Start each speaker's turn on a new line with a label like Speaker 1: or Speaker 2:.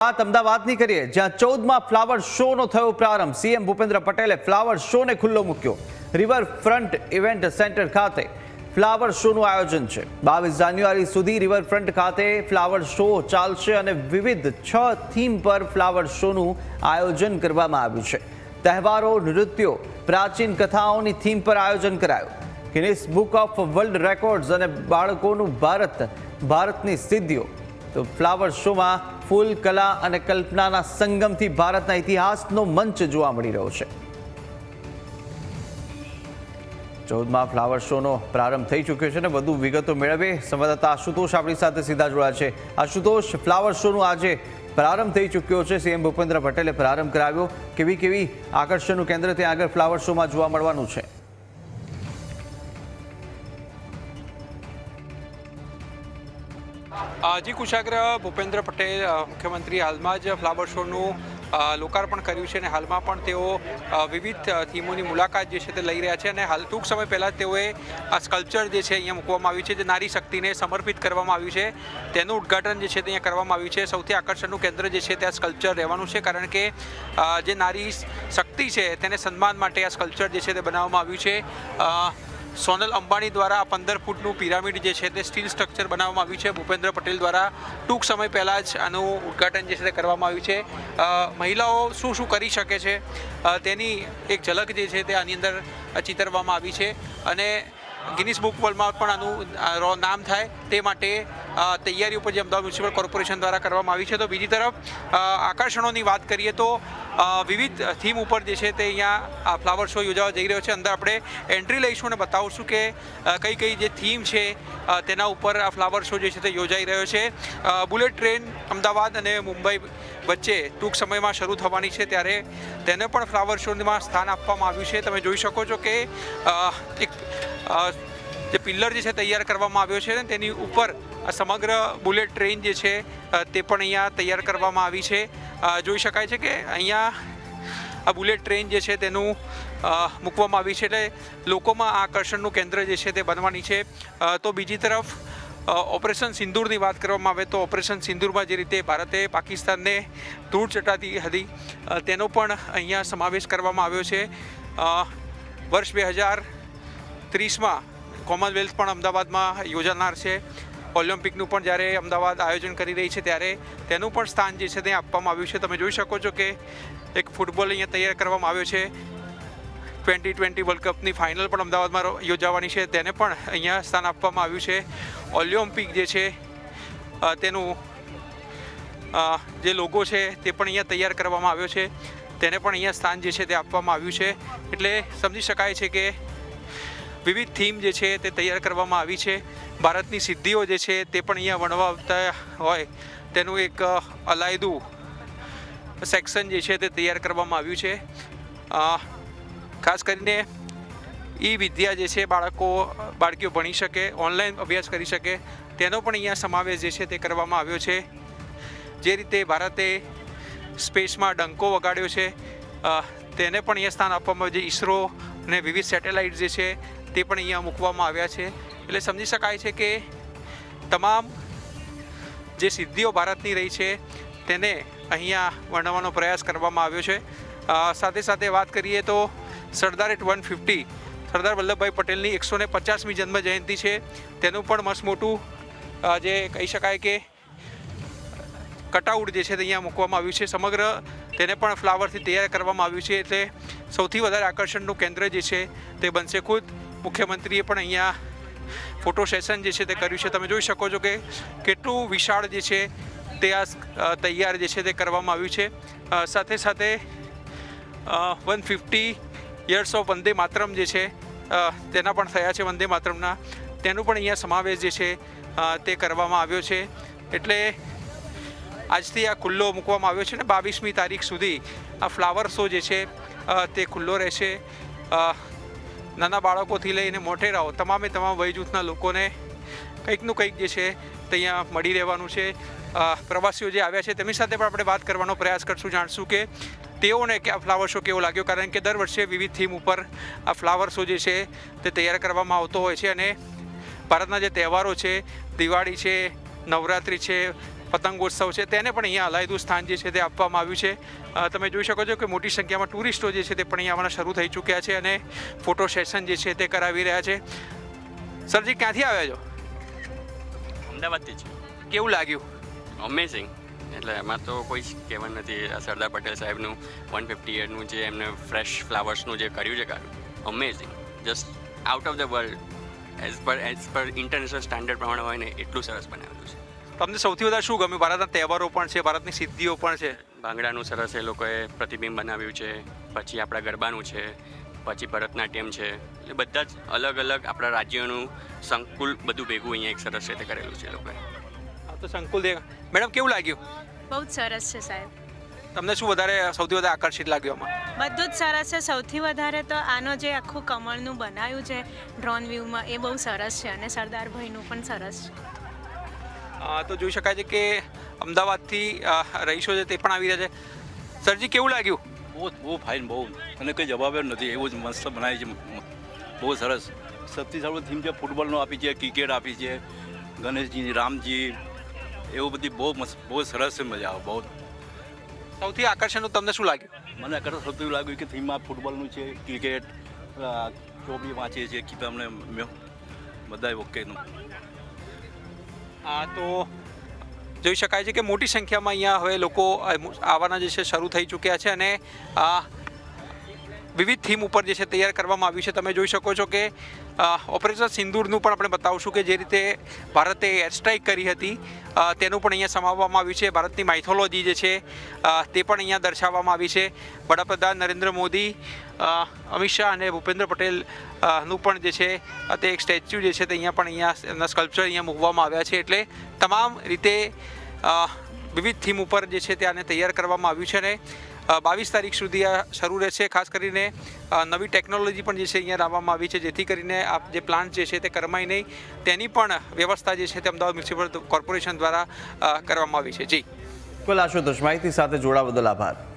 Speaker 1: વાત અમદાવાદની કરીએ, જ્યાં 14મા ફ્લાવર શોનો થયો પ્રારંભ। સીએમ ભૂપેન્દ્ર પટેલે ફ્લાવર શોને ખુલ્લો મૂક્યો। રિવરફ્રન્ટ ઇવેન્ટ સેન્ટર ખાતે ફ્લાવર શોનું આયોજન છે। 22 જાન્યુઆરી સુધી રિવરફ્રન્ટ ખાતે ફ્લાવર શો ચાલશે અને વિવિધ 6 થીમ પર ફ્લાવર શોનું આયોજન કરવામાં આવ્યું છે। તહેવારો, નૃત્યો, પ્રાચીન કથાઓની થીમ પર આયોજન કરાયું। Guinness book of world records અને બાળકોનું ભારતની સિદ્ધિઓ। તો ફ્લાવર શોમાં ફૂલ કલા અને કલ્પનાના સંગમથી ભારતના ઇતિહાસનો મંચ જોવા મળી રહ્યો છે। 14મા ફ્લાવર શોનો પ્રારંભ થઈ ચૂક્યો છે અને વધુ વિગતો મેળવે સંવાદદાતા આશુતોષ આપણી સાથે સીધા જોડાયા છે। આશુતોષ, ફ્લાવર શોનું આજે પ્રારંભ થઈ ચૂક્યો છે। સીએમ ભૂપેન્દ્ર પટેલે પ્રારંભ કરાવ્યો। કેવી આકર્ષણનું કેન્દ્ર ત્યાં આગળ ફ્લાવર શોમાં જોવા મળવાનું છે?
Speaker 2: જી કુશાગ્ર, ભૂપેન્દ્ર પટેલ મુખ્યમંત્રી હાલમાં જ ફ્લાવર શોનું લોકાર્પણ કર્યું છે અને હાલમાં પણ તેઓ વિવિધ થીમોની મુલાકાત જે છે તે લઈ રહ્યા છે અને હાલ ટૂંક સમય પહેલાં તેઓએ આ સ્કલ્પચર જે છે અહીંયા મૂકવામાં આવ્યું છે, જે નારી શક્તિને સમર્પિત કરવામાં આવ્યું છે, તેનું ઉદ્ઘાટન જે છે તે અહીંયા કરવામાં આવ્યું છે। સૌથી આકર્ષણનું કેન્દ્ર જે છે તે આ સ્કલ્પચર રહેવાનું છે, કારણ કે જે નારી શક્તિ છે તેને સન્માન માટે આ સ્કલ્પચર જે છે તે બનાવવામાં આવ્યું છે। સોનલ અંબાણી દ્વારા 15 ફૂટનું પિરામિડ જે છે તે સ્ટીલ સ્ટ્રક્ચર બનાવવામાં આવ્યું છે। ભૂપેન્દ્ર પટેલ દ્વારા ટૂંક સમય પહેલાં જ આનું ઉદ્ઘાટન જે છે તે કરવામાં આવ્યું છે। મહિલાઓ શું કરી શકે છે તેની એક ઝલક જે છે તે આની અંદર ચિતરવામાં આવી છે અને ગિનિસ બુક વર્લ્ડમાં પણ આનું નામ થાય તે માટે તૈયારીઓ પર જે અમદાવાદ મ્યુનિસિપલ કોર્પોરેશન દ્વારા કરવામાં આવી છે। તો બીજી તરફ આકર્ષણોની વાત કરીએ તો વિવિધ થીમ ઉપર જે છે તે અહીંયા ફ્લાવર શો યોજાવા જઈ રહ્યો છે। અંદર આપણે એન્ટ્રી લઈશું અને બતાવશું કે કઈ જે થીમ છે તેના ઉપર આ ફ્લાવર શો જે છે તે યોજાઈ રહ્યો છે। બુલેટ ટ્રેન અમદાવાદ અને મુંબઈ વચ્ચે ટૂંક સમયમાં શરૂ થવાની છે, ત્યારે તેને પણ ફ્લાવર શોમાં સ્થાન આપવામાં આવ્યું છે। તમે જોઈ શકો છો કે એક જે પિલ્લર જે છે તૈયાર કરવામાં આવ્યો છે ને તેની ઉપર સમગ્ર બુલેટ ટ્રેન જે છે તે પણ અહીંયા તૈયાર કરવામાં આવી છે। જોઈ શકાય છે કે અહીંયા આ બુલેટ ટ્રેન જે છે તેનું મૂકવામાં આવી છે, એટલે લોકોમાં આ આકર્ષણનું કેન્દ્ર જે છે તે બનવાની છે। તો બીજી તરફ ઓપરેશન સિંદૂરની વાત કરવામાં આવે તો ઓપરેશન સિંદૂરમાં જે રીતે ભારતે પાકિસ્તાનને ધૂળ ચટાતી હતી તેનો પણ અહીંયા સમાવેશ કરવામાં આવ્યો છે। વર્ષ 2030માં કોમનવેલ્થ પણ અમદાવાદમાં યોજાનાર છે। ઓલિમ્પિકનું પણ જ્યારે અમદાવાદ આયોજન કરી રહી છે ત્યારે તેનું પણ સ્થાન જે છે તે આપવામાં આવ્યું છે। તમે જોઈ શકો છો કે એક ફૂટબોલ અહીંયા તૈયાર કરવામાં આવ્યો છે। 2020 વર્લ્ડ કપની ફાઇનલ પણ અમદાવાદમાં યોજાવાની છે, તેને પણ અહીંયા સ્થાન આપવામાં આવ્યું છે। ઓલિમ્પિક જે છે તેનું જે લોગો છે તે પણ અહીંયા તૈયાર કરવામાં આવ્યો છે, તેને પણ અહીંયા સ્થાન જે છે તે આપવામાં આવ્યું છે। એટલે સમજી શકાય છે કે વિવિધ થીમ જે છે તે તૈયાર કરવામાં આવી છે। ભારતની સિદ્ધિઓ જે છે તે પણ અહીંયા વર્ણવતા હોય તેનું એક અલાયદું સેક્શન જે છે તે તૈયાર કરવામાં આવ્યું છે। ખાસ કરીને વિદ્યા જે છે બાળકીઓ ભણી શકે, ઓનલાઈન અભ્યાસ કરી શકે, તેનો પણ અહીંયા સમાવેશ જે છે તે કરવામાં આવ્યો છે। જે રીતે ભારતે સ્પેસમાં ડંકો વગાડ્યો છે તેને પણ અહીંયા સ્થાન આપવામાં આવ્યું છે। ઈસરો અને વિવિધ સેટેલાઇટ જે છે તે પણ અહીંયા મૂકવામાં આવ્યા છે। એટલે સમજી શકાય છે કે તમામ જે સિદ્ધિઓ ભારતની રહી છે તેને અહીંયા વર્ણવવાનો પ્રયાસ કરવામાં આવ્યો છે। સાથે સાથે વાત કરીએ તો સરદાર 150 સરદાર વલ્લભભાઈ પટેલની 150મી જન્મ જયંતિ છે, તેનું પણ મસ્ત મોટું જે કહી શકાય કે કટઆઉટ જે છે તે અહીંયા મૂકવામાં આવ્યું છે। સમગ્ર તેને પણ ફ્લાવરથી તૈયાર કરવામાં આવ્યું છે, એટલે સૌથી વધારે આકર્ષણનું કેન્દ્ર જે છે તે બનશે। ખુદ મુખ્યમંત્રીએ પણ અહીંયા ફોટો સેશન જે છે તે કર્યું છે। તમે જોઈ શકો છો કે કેટલું વિશાળ જે છે તે આ તૈયાર જે છે તે કરવામાં આવ્યું છે। સાથે સાથે 150 યર્સ ઓફ વંદે માતરમ જે છે તેના પણ થયા છે, વંદે માતરમના, તેનું પણ અહીંયા સમાવેશ જે છે તે કરવામાં આવ્યો છે। એટલે આજથી આ ખુલ્લો મૂકવામાં આવ્યો છે ને 22મી તારીખ સુધી આ ફ્લાવર શો જે છે તે ખુલ્લો રહેશે। નાના બાળકોથી લઈને મોટેરાઓ તમામ વય જૂથના લોકોને કંઈકનું કંઈક જે છે તે અહીંયા મળી રહેવાનું છે। પ્રવાસીઓ જે આવ્યા છે તેમની સાથે પણ આપણે વાત કરવાનો પ્રયાસ કરશું, જાણશું કે તેઓને કે આ ફ્લાવર શો કેવો લાગ્યો, કારણ કે દર વર્ષે વિવિધ થીમ ઉપર આ ફ્લાવર શો જે છે તે તૈયાર કરવામાં આવતો હોય છે અને ભારતના જે તહેવારો છે, દિવાળી છે, નવરાત્રિ છે, પતંગોત્સવ છે તેને પણ અહીંયા અલાયદું સ્થાન જે છે તે આપવામાં આવ્યું છે. તમે જોઈ શકો છો કે મોટી સંખ્યામાં ટુરિસ્ટો જે છે તે પણ અહીંયા આવવાના શરૂ થઈ ચૂક્યા છે અને ફોટો સેશન જે છે તે કરાવી રહ્યા છે. સરજી, ક્યાંથી આવ્યા છો?
Speaker 3: અમદાવાદથી જ.
Speaker 2: કેવું લાગ્યું?
Speaker 3: અમેઝિંગ. એટલે એમાં તો કોઈ જ કહેવાનું નથી. આ સરદાર પટેલ સાહેબનું 150 યરનું જે એમને ફ્રેશ ફ્લાવર્સનું જે કર્યું છે કાર્ય, amazing, just out of the world. As per international standard પ્રમાણે હોય ને એટલું સરસ બનાવેલું છે.
Speaker 2: તમને સૌથી વધારે શું ગમ્યું? ભારતના તહેવારો પણ છે, ભારતની સિદ્ધિઓ પણ છે.
Speaker 3: ભાંગડાનું સરસ એ લોકોએ પ્રતિબિંબ બનાવ્યું છે, પછી આપણા ગરબાનું છે, પછી ભરતનાટ્યમ છે, એટલે બધા જ અલગ અલગ આપણા રાજ્યોનું સંકુલ બધું ભેગું અહીંયા એક સરસ રીતે કરેલું છે એ લોકોએ.
Speaker 2: તો સંકુલ દેખ. મેડમ, કેવું લાગ્યું?
Speaker 4: બહુ જ સરસ છે સાહેબ.
Speaker 2: તમને શું સૌથી વધારે આકર્ષિત લાગ્યું આમાં?
Speaker 4: બધું જ સરસ છે. સૌથી વધારે તો આનો જે આખું કમળનું બનાવ્યું છે ડ્રોન વ્યૂમાં, એ બહુ સરસ છે અને સરદારભાઈનું પણ સરસ છે.
Speaker 2: તો જોઈ શકાય છે કે અમદાવાદથી રહીશો છે તે પણ આવી રહ્યા છે. સરજી, કેવું લાગ્યું?
Speaker 5: બહુ ફાઇન, બહુ, અને કંઈ જવાબ જ નથી. એવું જ મસ્ત બનાવી છે, બહુ સરસ. સૌથી સારું થીમ છે ફૂટબોલનો આપી છે, ક્રિકેટ આપી છે, ગણેશજી, રામજી, એવું બધી બહુ મસ્ત, બહુ સરસ છે. મજા આવે બહુ.
Speaker 2: સૌથી આકર્ષણનું તમને શું લાગ્યું?
Speaker 5: મને આકર્ષણ સૌથી એવું લાગ્યું કે થીમમાં ફૂટબોલનું છે, ક્રિકેટ, ચોપડી વાંચીએ છીએ કે અમને બધા ઓકેનું.
Speaker 2: તો જોઈ શકાય છે કે મોટી સંખ્યામાં અહીંયા હવે લોકો આવવાના જે છે શરૂ થઈ ચૂક્યા છે અને વિવિધ થીમ ઉપર જે છે તૈયાર કરવામાં આવ્યું છે. તમે જોઈ શકો છો કે ઓપરેશન સિંદૂરનું પણ આપણે બતાવશું કે જે રીતે ભારતે એર સ્ટ્રાઇક કરી હતી તેનું પણ અહીંયા સમાવવામાં આવ્યું છે. ભારતની માઇથોલોજી જે છે તે પણ અહીંયા દર્શાવવામાં આવી છે. વડાપ્રધાન નરેન્દ્ર મોદી, અમિત શાહ અને ભૂપેન્દ્ર પટેલ નું પણ જે છે તે એક સ્ટેચ્યુ જે છે તે અહીંયા એમના સ્કલ્પચર અહીંયા મૂકવામાં આવ્યા છે. એટલે તમામ રીતે વિવિધ થીમ ઉપર જે છે તે આને તૈયાર કરવામાં આવ્યું છે અને 22 તારીખ સુધી આ શરૂ રહેશે. ખાસ કરીને નવી ટેકનોલોજી પણ જે છે અહીંયા લાવવામાં આવી છે જેથી કરીને આ જે પ્લાન્ટ જે છે તે કરમાય નહીં તેની પણ વ્યવસ્થા જે છે તે અમદાવાદ મ્યુનિસિપલ કોર્પોરેશન દ્વારા કરવામાં આવી છે. જી
Speaker 1: આશુતોષ, માહિતી સાથે જોડાવા બદલ આભાર.